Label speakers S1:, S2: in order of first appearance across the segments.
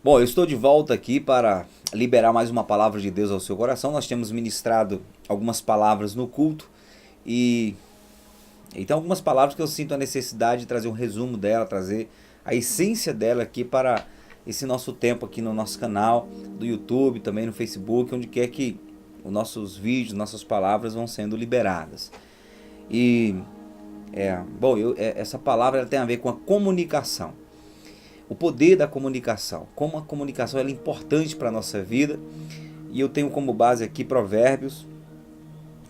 S1: Bom, eu estou de volta aqui para liberar mais uma palavra de Deus ao seu coração. Nós temos ministrado algumas palavras no culto e tem algumas palavras que eu sinto a necessidade de trazer um resumo dela, trazer a essência dela aqui para esse nosso tempo aqui no nosso canal do YouTube, também no Facebook, onde quer que os nossos vídeos, nossas palavras vão sendo liberadas. Essa palavra ela tem a ver com a comunicação. O poder da comunicação, como a comunicação é importante para a nossa vida. E eu tenho como base aqui Provérbios,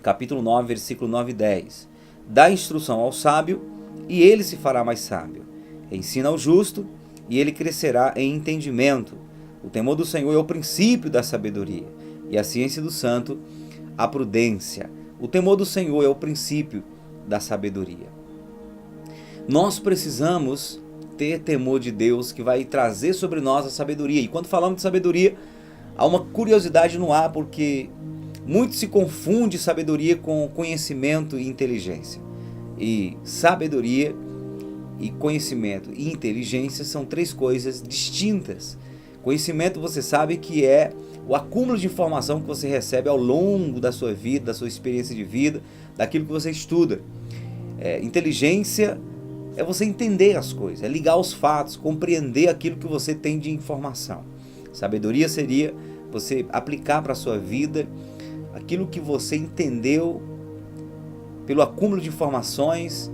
S1: capítulo 9, versículo 9 e 10. Dá instrução ao sábio e ele se fará mais sábio. Ensina ao justo e ele crescerá em entendimento. O temor do Senhor é o princípio da sabedoria e a ciência do santo, a prudência. O temor do Senhor é o princípio da sabedoria. Nós precisamos ter temor de Deus, que vai trazer sobre nós a sabedoria. E quando falamos de sabedoria, há uma curiosidade no ar, porque muito se confunde sabedoria com conhecimento e inteligência. E sabedoria e conhecimento e inteligência são três coisas distintas. Conhecimento, você sabe que é o acúmulo de informação que você recebe ao longo da sua vida, da sua experiência de vida, daquilo que você estuda. Inteligência é você entender as coisas, é ligar os fatos, compreender aquilo que você tem de informação. Sabedoria seria você aplicar para a sua vida aquilo que você entendeu pelo acúmulo de informações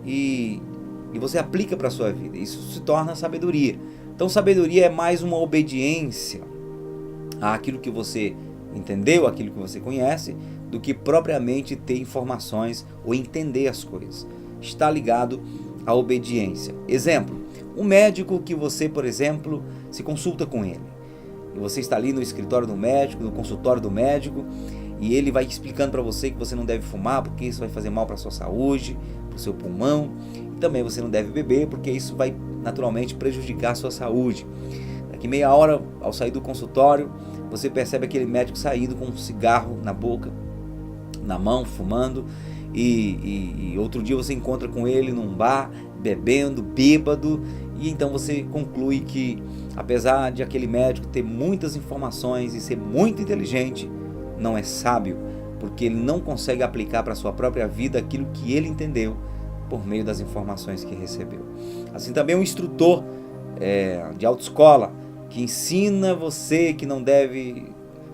S1: e você aplica para a sua vida. Isso se torna sabedoria. Então sabedoria é mais uma obediência àquilo que você entendeu, àquilo que você conhece, do que propriamente ter informações ou entender as coisas. Está ligado à obediência. Exemplo, um médico que você, por exemplo, se consulta com ele. E você está ali no escritório do médico, no consultório do médico, e ele vai explicando para você que você não deve fumar, porque isso vai fazer mal para a sua saúde, para o seu pulmão. E também você não deve beber, porque isso vai naturalmente prejudicar a sua saúde. Daqui meia hora, ao sair do consultório, você percebe aquele médico saindo com um cigarro na boca, na mão, fumando. E outro dia você encontra com ele num bar, bebendo, bêbado, e então você conclui que, apesar de aquele médico ter muitas informações e ser muito inteligente, não é sábio, porque ele não consegue aplicar para a sua própria vida aquilo que ele entendeu por meio das informações que recebeu. Assim também um instrutor de autoescola que ensina você que não deve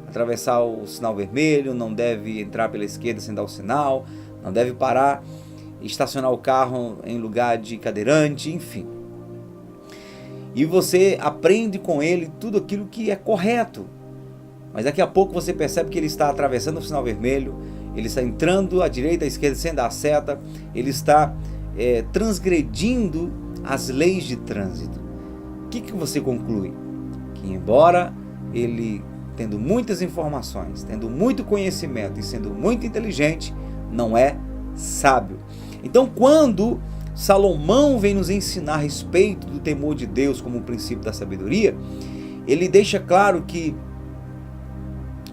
S1: atravessar o sinal vermelho, não deve entrar pela esquerda sem dar o sinal, não deve parar e estacionar o carro em lugar de cadeirante, enfim. E você aprende com ele tudo aquilo que é correto. Mas daqui a pouco você percebe que ele está atravessando o sinal vermelho, ele está entrando à direita, à esquerda sem dar seta, ele está transgredindo as leis de trânsito. O que você conclui? Que embora ele, tendo muitas informações, tendo muito conhecimento e sendo muito inteligente, não é sábio. Então, quando Salomão vem nos ensinar a respeito do temor de Deus como o princípio da sabedoria, ele deixa claro que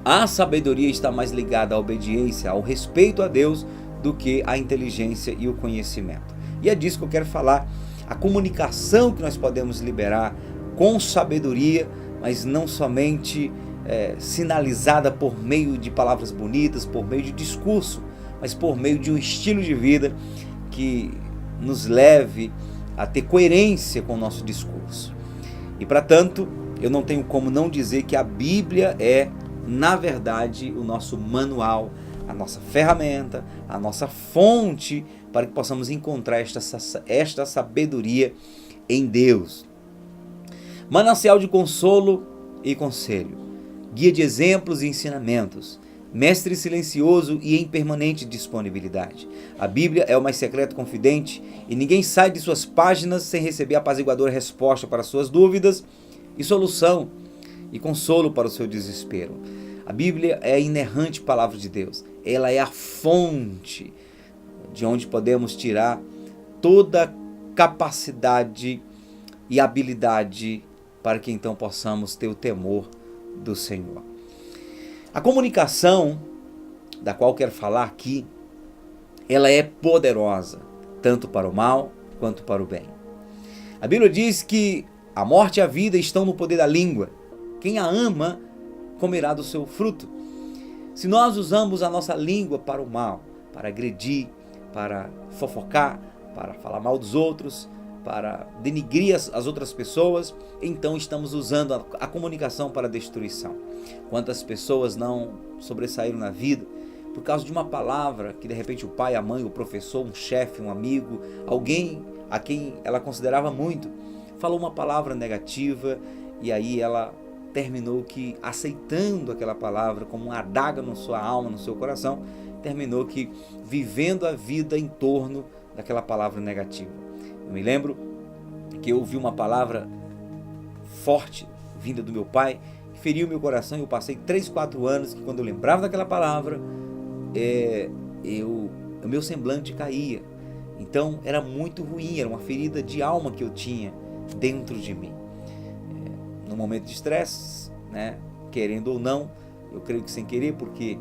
S1: a sabedoria está mais ligada à obediência, ao respeito a Deus, do que à inteligência e o conhecimento. E é disso que eu quero falar, a comunicação que nós podemos liberar com sabedoria, mas não somente sinalizada por meio de palavras bonitas, por meio de discurso, mas por meio de um estilo de vida que nos leve a ter coerência com o nosso discurso. E para tanto, eu não tenho como não dizer que a Bíblia é, na verdade, o nosso manual, a nossa ferramenta, a nossa fonte para que possamos encontrar esta sabedoria em Deus. Manancial de consolo e conselho, guia de exemplos e ensinamentos, mestre silencioso e em permanente disponibilidade. A Bíblia é o mais secreto confidente e ninguém sai de suas páginas sem receber apaziguadora resposta para suas dúvidas e solução e consolo para o seu desespero. A Bíblia é a inerrante palavra de Deus. Ela é a fonte de onde podemos tirar toda capacidade e habilidade para que então possamos ter o temor do Senhor. A comunicação, da qual quero falar aqui, ela é poderosa, tanto para o mal quanto para o bem. A Bíblia diz que A morte e a vida estão no poder da língua. Quem a ama comerá do seu fruto. Se nós usamos a nossa língua para o mal, para agredir, para fofocar, para falar mal dos outros, para denigrir as outras pessoas, então estamos usando a comunicação para a destruição. Quantas pessoas não sobressaíram na vida por causa de uma palavra que de repente o pai, a mãe, o professor, um chefe, um amigo, alguém a quem ela considerava muito, falou uma palavra negativa e aí ela terminou que aceitando aquela palavra como uma adaga na sua alma, no seu coração, terminou que vivendo a vida em torno daquela palavra negativa. Eu me lembro que eu ouvi uma palavra forte vinda do meu pai, que feriu meu coração, e eu passei 3, 4 anos que quando eu lembrava daquela palavra, o meu semblante caía. Então era muito ruim, era uma ferida de alma que eu tinha dentro de mim. No momento de estresse, né, querendo ou não, eu creio que sem querer, porque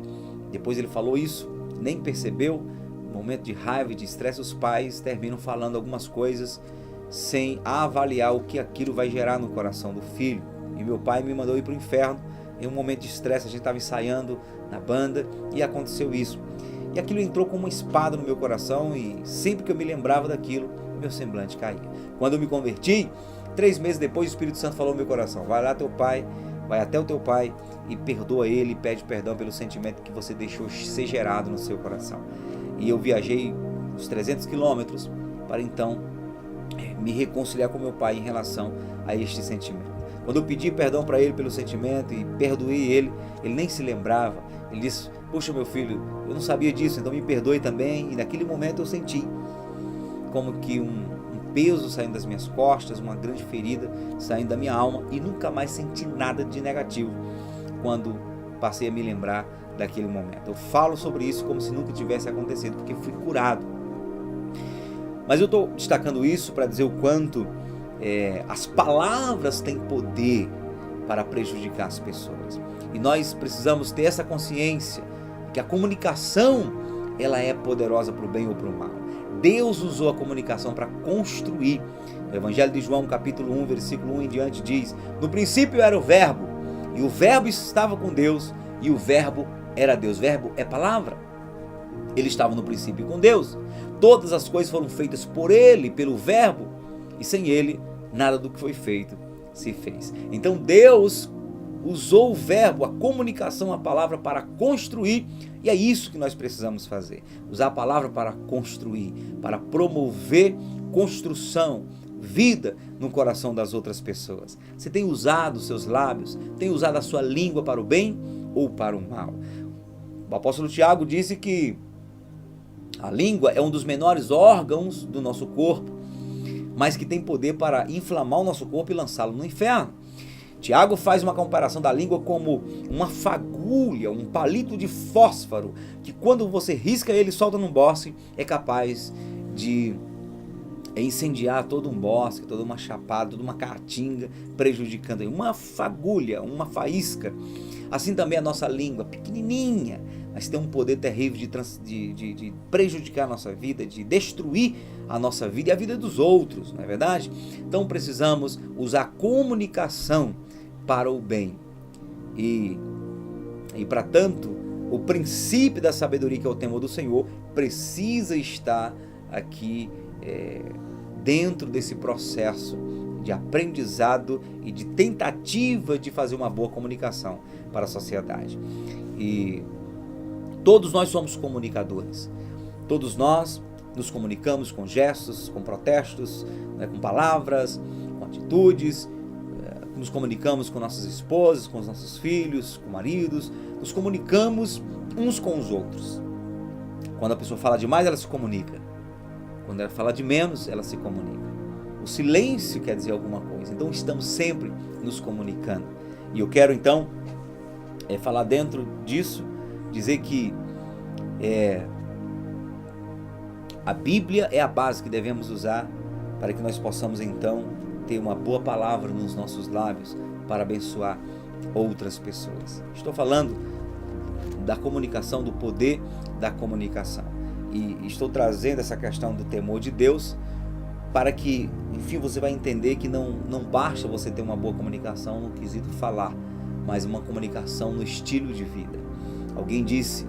S1: depois ele falou isso, nem percebeu. No momento de raiva e de estresse, os pais terminam falando algumas coisas sem avaliar o que aquilo vai gerar no coração do filho. E meu pai me mandou ir para o inferno em um momento de estresse. A gente estava ensaiando na banda e aconteceu isso. E aquilo entrou como uma espada no meu coração, e sempre que eu me lembrava daquilo, meu semblante caía. Quando eu me converti, 3 meses depois, o Espírito Santo falou no meu coração: vai lá teu pai, vai até o teu pai e perdoa ele, pede perdão pelo sentimento que você deixou ser gerado no seu coração. E eu viajei uns 300 quilômetros para então me reconciliar com meu pai em relação a este sentimento. Quando eu pedi perdão para ele pelo sentimento e perdoei ele, ele nem se lembrava. Ele disse: puxa, meu filho, eu não sabia disso, então me perdoe também. E naquele momento eu senti como que um peso saindo das minhas costas, uma grande ferida saindo da minha alma, e nunca mais senti nada de negativo quando passei a me lembrar daquele momento. Eu falo sobre isso como se nunca tivesse acontecido, porque fui curado. Mas eu estou destacando isso para dizer o quanto as palavras têm poder para prejudicar as pessoas. E nós precisamos ter essa consciência que a comunicação ela é poderosa para o bem ou para o mal. Deus usou a comunicação para construir. O Evangelho de João, capítulo 1, versículo 1 em diante diz: no princípio era o Verbo, e o Verbo estava com Deus, e o Verbo era Deus. Verbo é palavra. Ele estava no princípio com Deus. Todas as coisas foram feitas por Ele, pelo Verbo, e sem Ele, nada do que foi feito se fez. Então Deus usou o verbo, a comunicação, a palavra para construir, e é isso que nós precisamos fazer. Usar a palavra para construir, para promover construção, vida no coração das outras pessoas. Você tem usado os seus lábios, tem usado a sua língua para o bem ou para o mal? O apóstolo Tiago disse que a língua é um dos menores órgãos do nosso corpo, mas que tem poder para inflamar o nosso corpo e lançá-lo no inferno. Tiago faz uma comparação da língua como uma fagulha, um palito de fósforo, que quando você risca ele e solta num bosque, é capaz de incendiar todo um bosque, toda uma chapada, toda uma caatinga, prejudicando uma fagulha, uma faísca. Assim também a nossa língua, pequenininha, mas tem um poder terrível de prejudicar a nossa vida, de destruir a nossa vida e a vida dos outros, não é verdade? Então precisamos usar a comunicação para o bem. E para tanto, o princípio da sabedoria, que é o temor do Senhor, precisa estar aqui dentro desse processo de aprendizado e de tentativa de fazer uma boa comunicação para a sociedade. E todos nós somos comunicadores. Todos nós nos comunicamos com gestos, com protestos, com palavras, com atitudes. Nos comunicamos com nossas esposas, com os nossos filhos, com maridos. Nos comunicamos uns com os outros. Quando a pessoa fala demais, ela se comunica. Quando ela fala de menos, ela se comunica. O silêncio quer dizer alguma coisa. Então estamos sempre nos comunicando. E eu quero então falar dentro disso, dizer que a Bíblia é a base que devemos usar para que nós possamos então ter uma boa palavra nos nossos lábios para abençoar outras pessoas. Estou falando da comunicação, do poder da comunicação. E estou trazendo essa questão do temor de Deus para que, enfim, você vai entender que não basta você ter uma boa comunicação no quesito falar, mas uma comunicação no estilo de vida. Alguém disse: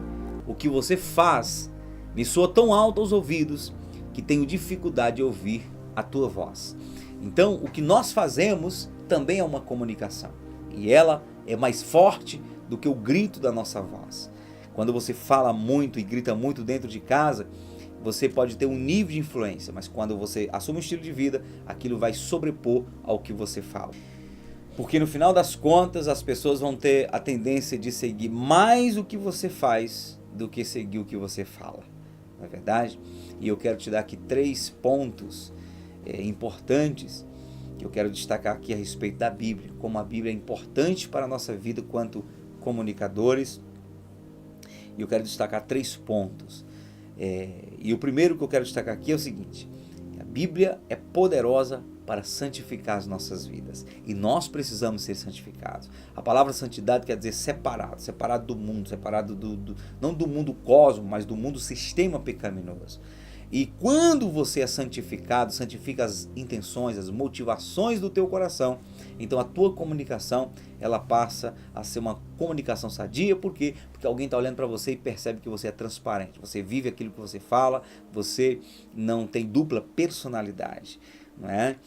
S1: o que você faz me soa tão alto aos ouvidos que tenho dificuldade de ouvir a tua voz. Então, o que nós fazemos também é uma comunicação, e ela é mais forte do que o grito da nossa voz. Quando você fala muito e grita muito dentro de casa, você pode ter um nível de influência, mas quando você assume um estilo de vida, aquilo vai sobrepor ao que você fala. Porque no final das contas, as pessoas vão ter a tendência de seguir mais o que você faz do que seguir o que você fala. Não é verdade? E eu quero te dar aqui 3 pontos importantes que eu quero destacar aqui a respeito da Bíblia, como a Bíblia é importante para a nossa vida quanto comunicadores. E eu quero destacar 3 pontos. E o primeiro que eu quero destacar aqui é o seguinte: a Bíblia é poderosa para santificar as nossas vidas, e nós precisamos ser santificados. A palavra santidade quer dizer separado do mundo, separado não do mundo cosmo, mas do mundo sistema pecaminoso. E quando você é santificado, santifica as intenções, as motivações do teu coração, então a tua comunicação, ela passa a ser uma comunicação sadia. Por quê? Porque alguém está olhando para você e percebe que você é transparente, você vive aquilo que você fala, você não tem dupla personalidade. Não é?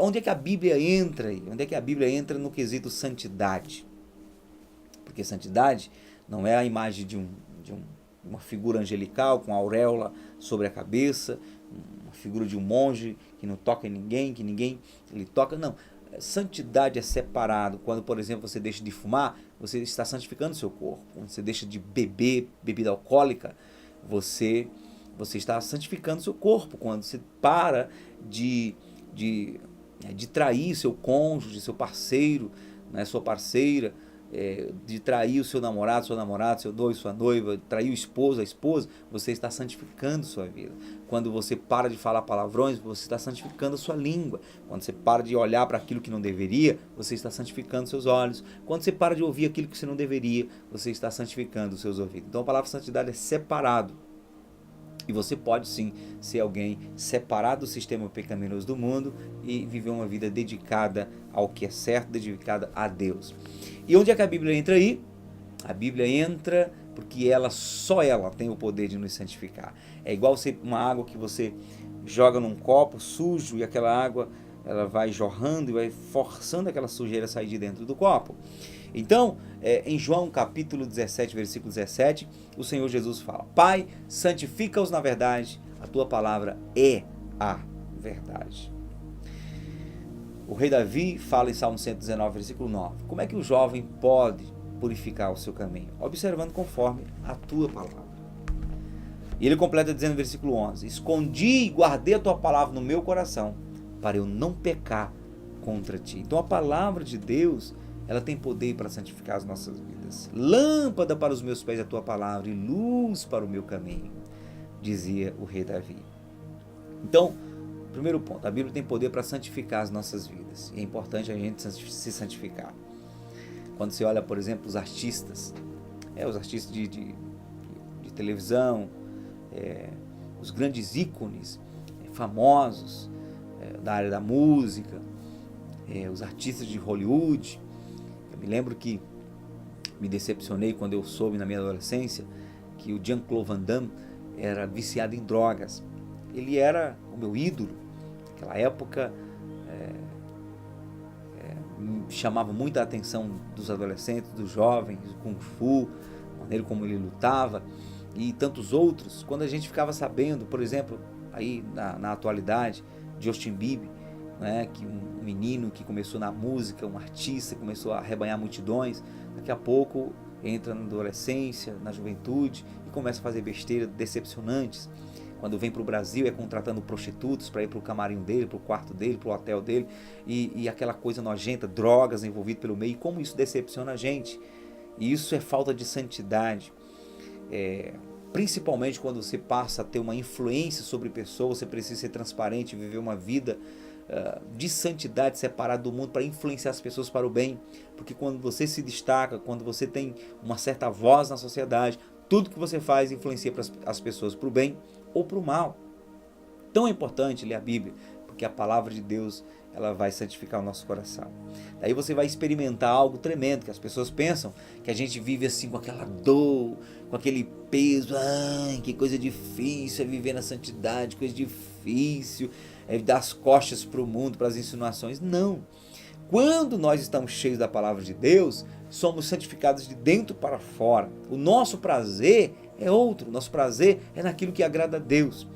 S1: Onde é que a Bíblia entra aí? Onde é que a Bíblia entra no quesito santidade? Porque santidade não é a imagem de uma figura angelical com auréola sobre a cabeça, uma figura de um monge que não toca em ninguém, que ninguém lhe toca. Não, santidade é separado. Quando, por exemplo, você deixa de fumar, você está santificando o seu corpo. Quando você deixa de beber bebida alcoólica, você está santificando o seu corpo. Quando você para de trair seu cônjuge, seu parceiro, né, sua parceira, de trair o seu namorado, seu noivo, sua noiva, trair o esposo, a esposa, você está santificando sua vida. Quando você para de falar palavrões, você está santificando a sua língua. Quando você para de olhar para aquilo que não deveria, você está santificando seus olhos. Quando você para de ouvir aquilo que você não deveria, você está santificando os seus ouvidos. Então a palavra santidade é separado. E você pode sim ser alguém separado do sistema pecaminoso do mundo e viver uma vida dedicada ao que é certo, dedicada a Deus. E onde é que a Bíblia entra aí? A Bíblia entra porque só ela tem o poder de nos santificar. É igual uma água que você joga num copo sujo e aquela água ela vai jorrando e vai forçando aquela sujeira a sair de dentro do copo. Então, em João capítulo 17, versículo 17, o Senhor Jesus fala: Pai, santifica-os na verdade, a tua palavra é a verdade. O rei Davi fala em Salmo 119, versículo 9, como é que o jovem pode purificar o seu caminho? Observando conforme a tua palavra. E ele completa dizendo no versículo 11, escondi e guardei a tua palavra no meu coração, para eu não pecar contra ti. Então a palavra de Deus, ela tem poder para santificar as nossas vidas. Lâmpada para os meus pés é a tua palavra e luz para o meu caminho, dizia o rei Davi. Então, primeiro ponto, a Bíblia tem poder para santificar as nossas vidas. E é importante a gente se santificar. Quando você olha, por exemplo, os artistas de televisão, os grandes ícones famosos da área da música, os artistas de Hollywood. Eu me lembro que me decepcionei quando eu soube na minha adolescência que o Jean-Claude Van Damme era viciado em drogas. Ele era o meu ídolo. Naquela época chamava muita atenção dos adolescentes, dos jovens, o Kung Fu, a maneira como ele lutava e tantos outros. Quando a gente ficava sabendo, por exemplo, aí na atualidade, Justin Bieber, né, que um menino que começou na música, um artista, começou a arrebanhar multidões, daqui a pouco entra na adolescência, na juventude e começa a fazer besteiras decepcionantes. Quando vem para o Brasil é contratando prostitutos para ir para o camarim dele, para o quarto dele, para o hotel dele, e aquela coisa nojenta, drogas envolvidas pelo meio, e como isso decepciona a gente. E isso é falta de santidade. Principalmente quando você passa a ter uma influência sobre pessoas, você precisa ser transparente, viver uma vida de santidade, separado do mundo, para influenciar as pessoas para o bem. Porque quando você se destaca, quando você tem uma certa voz na sociedade, tudo que você faz influencia as pessoas para o bem ou para o mal. tão importante ler a Bíblia, porque a palavra de Deus, ela vai santificar o nosso coração. Daí você vai experimentar algo tremendo, que as pessoas pensam que a gente vive assim com aquela dor, com aquele peso, ai, que coisa difícil é viver na santidade, coisa difícil é dar as costas para o mundo, para as insinuações. Não. Quando nós estamos cheios da palavra de Deus, somos santificados de dentro para fora. O nosso prazer é outro, o nosso prazer é naquilo que agrada a Deus.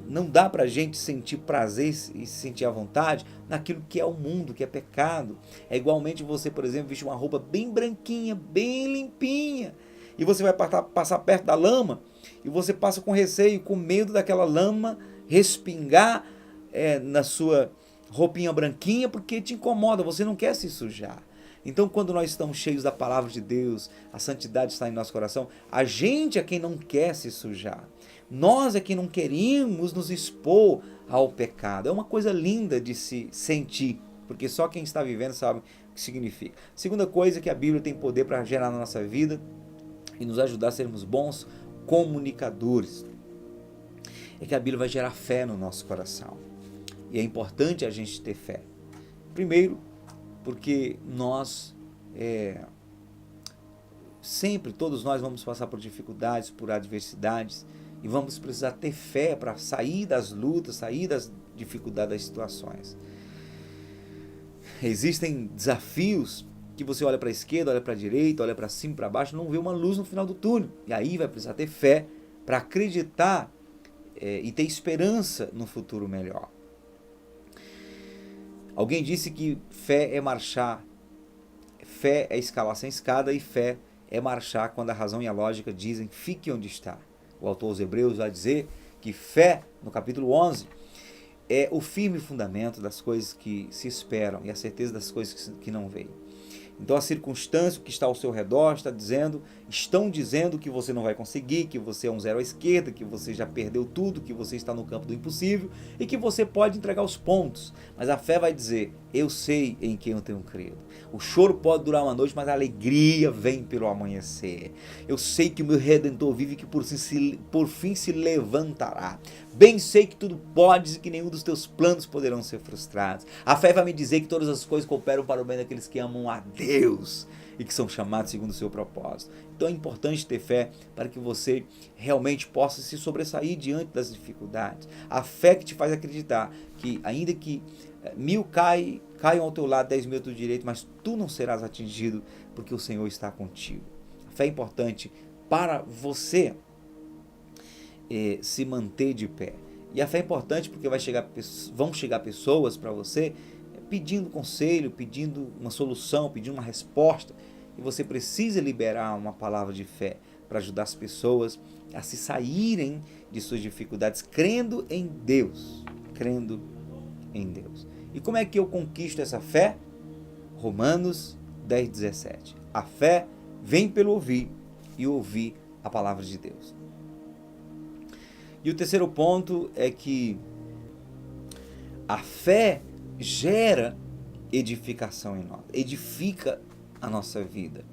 S1: Não dá para a gente sentir prazer e se sentir à vontade naquilo que é o mundo, que é pecado. É igualmente você, por exemplo, vestir uma roupa bem branquinha, bem limpinha, e você vai passar perto da lama, e você passa com receio, com medo daquela lama respingar na sua roupinha branquinha, porque te incomoda, você não quer se sujar. Então, quando nós estamos cheios da palavra de Deus, a santidade está em nosso coração, a gente é quem não quer se sujar. Nós é quem não queremos nos expor ao pecado. É uma coisa linda de se sentir, porque só quem está vivendo sabe o que significa. Segunda coisa que a Bíblia tem poder para gerar na nossa vida e nos ajudar a sermos bons comunicadores, é que a Bíblia vai gerar fé no nosso coração. E é importante a gente ter fé. Primeiro, porque nós, sempre, todos nós vamos passar por dificuldades, por adversidades, e vamos precisar ter fé para sair das lutas, sair das dificuldades, das situações. Existem desafios que você olha para a esquerda, olha para a direita, olha para cima, para baixo, não vê uma luz no final do túnel. E aí vai precisar ter fé para acreditar e ter esperança no futuro melhor. Alguém disse que fé é marchar, fé é escalar sem escada, e fé é marchar quando a razão e a lógica dizem fique onde está. O autor aos Hebreus vai dizer que fé, no capítulo 11, é o firme fundamento das coisas que se esperam e a certeza das coisas que não veem. Então a circunstância que está ao seu redor estão dizendo que você não vai conseguir, que você é um zero à esquerda, que você já perdeu tudo, que você está no campo do impossível e que você pode entregar os pontos. Mas a fé vai dizer, eu sei em quem eu tenho crido. O choro pode durar uma noite, mas a alegria vem pelo amanhecer. Eu sei que o meu Redentor vive e que por fim se levantará. Bem sei que tudo podes e que nenhum dos teus planos poderão ser frustrados. A fé vai me dizer que todas as coisas cooperam para o bem daqueles que amam a Deus e que são chamados segundo o seu propósito. Então é importante ter fé para que você realmente possa se sobressair diante das dificuldades. A fé que te faz acreditar que ainda que 1000 caiam ao teu lado, 10.000 ao teu direito, mas tu não serás atingido porque o Senhor está contigo. A fé é importante para você se manter de pé. E a fé é importante porque vão chegar pessoas para você pedindo conselho, pedindo uma solução, pedindo uma resposta. E você precisa liberar uma palavra de fé para ajudar as pessoas a se saírem de suas dificuldades, crendo em Deus. Crendo em Deus. E como é que eu conquisto essa fé? Romanos 10:17. A fé vem pelo ouvir e ouvir a palavra de Deus. E o terceiro ponto é que a fé gera edificação em nós, edifica a nossa vida.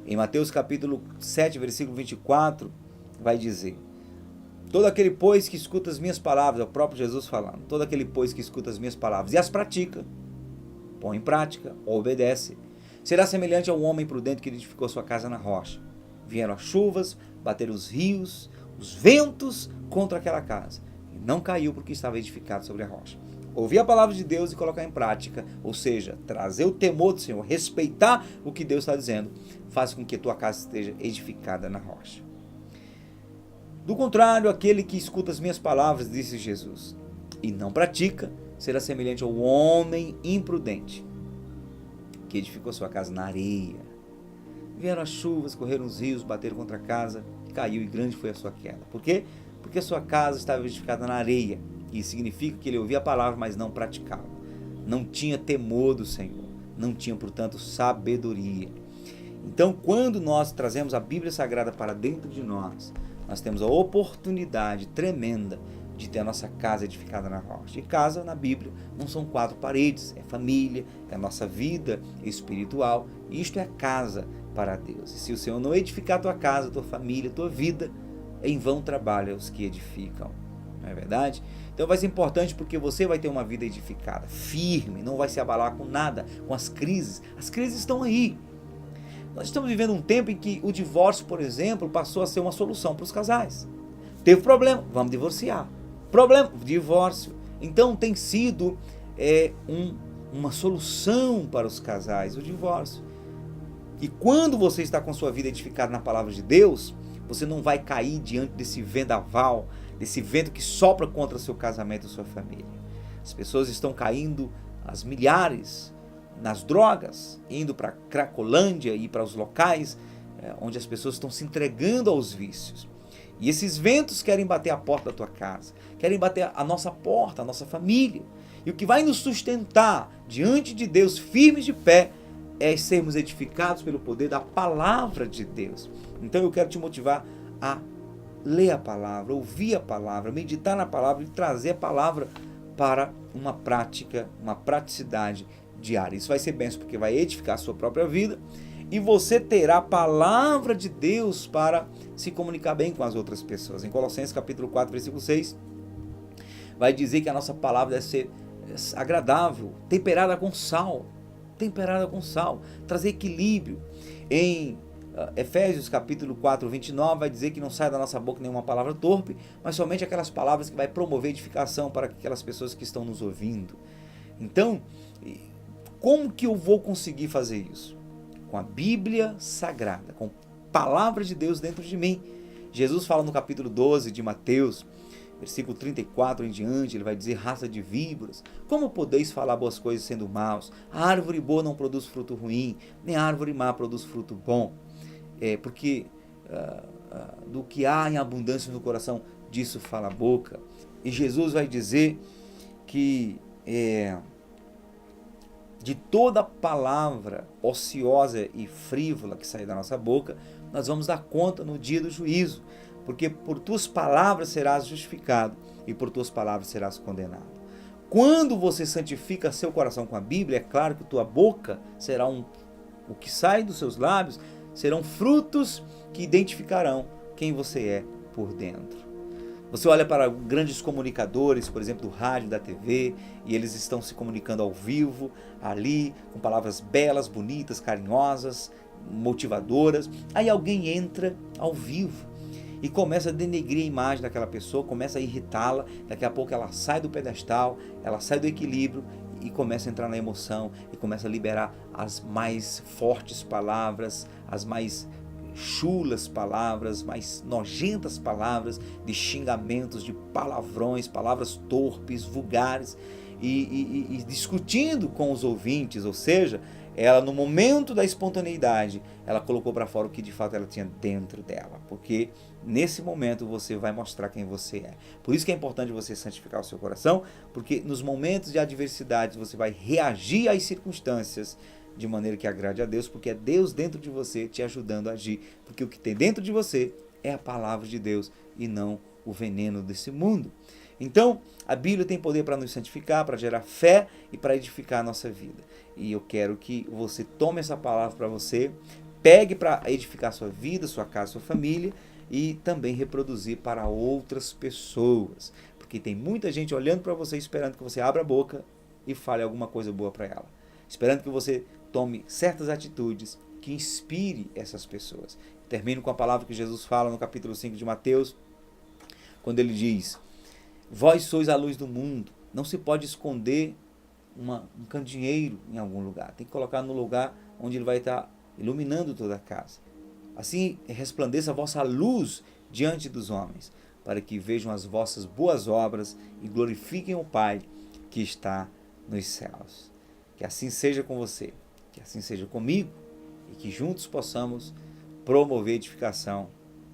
S1: Em Mateus capítulo 7, versículo 24, vai dizer: todo aquele, pois, que escuta as minhas palavras, é o próprio Jesus falando, todo aquele, pois, que escuta as minhas palavras e as pratica, põe em prática, obedece, será semelhante ao homem prudente que edificou sua casa na rocha. Vieram as chuvas, bateram os rios, os ventos contra aquela casa, e não caiu porque estava edificado sobre a rocha. Ouvir a palavra de Deus e colocar em prática, ou seja, trazer o temor do Senhor, respeitar o que Deus está dizendo, faz com que a tua casa esteja edificada na rocha. Do contrário, aquele que escuta as minhas palavras, disse Jesus, e não pratica, será semelhante ao homem imprudente, que edificou sua casa na areia. Vieram as chuvas, correram os rios, bateram contra a casa, caiu e grande foi a sua queda. Por quê? Porque a sua casa estava edificada na areia. E significa que ele ouvia a palavra, mas não praticava. Não tinha temor do Senhor. Não tinha, portanto, sabedoria. Então, quando nós trazemos a Bíblia Sagrada para dentro de nós, nós temos a oportunidade tremenda de ter a nossa casa edificada na rocha. E casa, na Bíblia, não são 4 paredes, é família, é a nossa vida espiritual. Isto é casa para Deus. E se o Senhor não edificar a tua casa, a tua família, a tua vida, em vão trabalham os que edificam. Não é verdade? Então vai ser importante porque você vai ter uma vida edificada, firme, não vai se abalar com nada, com as crises. As crises estão aí. Nós estamos vivendo um tempo em que o divórcio, por exemplo, passou a ser uma solução para os casais. Teve problema, vamos divorciar. Problema, divórcio. Então tem sido uma solução para os casais, o divórcio. E quando você está com sua vida edificada na palavra de Deus, você não vai cair diante desse vendaval, desse vento que sopra contra seu casamento e sua família. As pessoas estão caindo às milhares nas drogas, indo para a Cracolândia e para os locais onde as pessoas estão se entregando aos vícios. E esses ventos querem bater a porta da tua casa, querem bater a nossa porta, a nossa família. E o que vai nos sustentar diante de Deus, firmes de pé, é sermos edificados pelo poder da palavra de Deus. Então eu quero te motivar a ler a palavra, ouvir a palavra, meditar na palavra e trazer a palavra para uma prática, uma praticidade diária. Isso vai ser bênção porque vai edificar a sua própria vida e você terá a palavra de Deus para se comunicar bem com as outras pessoas. Em Colossenses capítulo 4, versículo 6, vai dizer que a nossa palavra deve ser agradável, temperada com sal, trazer equilíbrio. Em Efésios capítulo 4, 29, vai dizer que não sai da nossa boca nenhuma palavra torpe, mas somente aquelas palavras que vai promover edificação para aquelas pessoas que estão nos ouvindo. Então, como que eu vou conseguir fazer isso? Com a Bíblia Sagrada, com a palavra de Deus dentro de mim. Jesus fala no capítulo 12 de Mateus, versículo 34 em diante, ele vai dizer: raça de víboras, como podeis falar boas coisas sendo maus? A árvore boa não produz fruto ruim, nem a árvore má produz fruto bom. Porque do que há em abundância no coração, disso fala a boca. E Jesus vai dizer que de toda palavra ociosa e frívola que sair da nossa boca, nós vamos dar conta no dia do juízo. Porque por tuas palavras serás justificado e por tuas palavras serás condenado. Quando você santifica seu coração com a Bíblia, é claro que tua boca será o que sai dos seus lábios serão frutos que identificarão quem você é por dentro. Você olha para grandes comunicadores, por exemplo, do rádio, da TV, e eles estão se comunicando ao vivo, ali, com palavras belas, bonitas, carinhosas, motivadoras. Aí alguém entra ao vivo e começa a denegrir a imagem daquela pessoa, começa a irritá-la, daqui a pouco ela sai do pedestal, ela sai do equilíbrio e começa a entrar na emoção e começa a liberar as mais fortes palavras, as mais chulas palavras, mais nojentas palavras, de xingamentos, de palavrões, palavras torpes, vulgares, e discutindo com os ouvintes, ou seja, ela no momento da espontaneidade, ela colocou para fora o que de fato ela tinha dentro dela, porque nesse momento você vai mostrar quem você é. Por isso que é importante você santificar o seu coração, porque nos momentos de adversidade você vai reagir às circunstâncias de maneira que agrade a Deus, porque é Deus dentro de você te ajudando a agir, porque o que tem dentro de você é a palavra de Deus e não o veneno desse mundo. Então, a Bíblia tem poder para nos santificar, para gerar fé e para edificar a nossa vida. E eu quero que você tome essa palavra para você, pegue para edificar sua vida, sua casa, sua família e também reproduzir para outras pessoas. Porque tem muita gente olhando para você, esperando que você abra a boca e fale alguma coisa boa para ela. Esperando que você tome certas atitudes que inspire essas pessoas. Termino com a palavra que Jesus fala no capítulo 5 de Mateus, quando ele diz: vós sois a luz do mundo, não se pode esconder um candeeiro em algum lugar, tem que colocar no lugar onde ele vai estar iluminando toda a casa. Assim resplandeça a vossa luz diante dos homens, para que vejam as vossas boas obras e glorifiquem o Pai que está nos céus. Que assim seja com você, que assim seja comigo e que juntos possamos promover edificação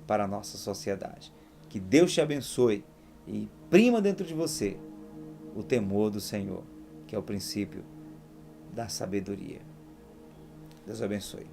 S1: para a nossa sociedade. Que Deus te abençoe e imprima dentro de você o temor do Senhor, que é o princípio da sabedoria. Deus abençoe.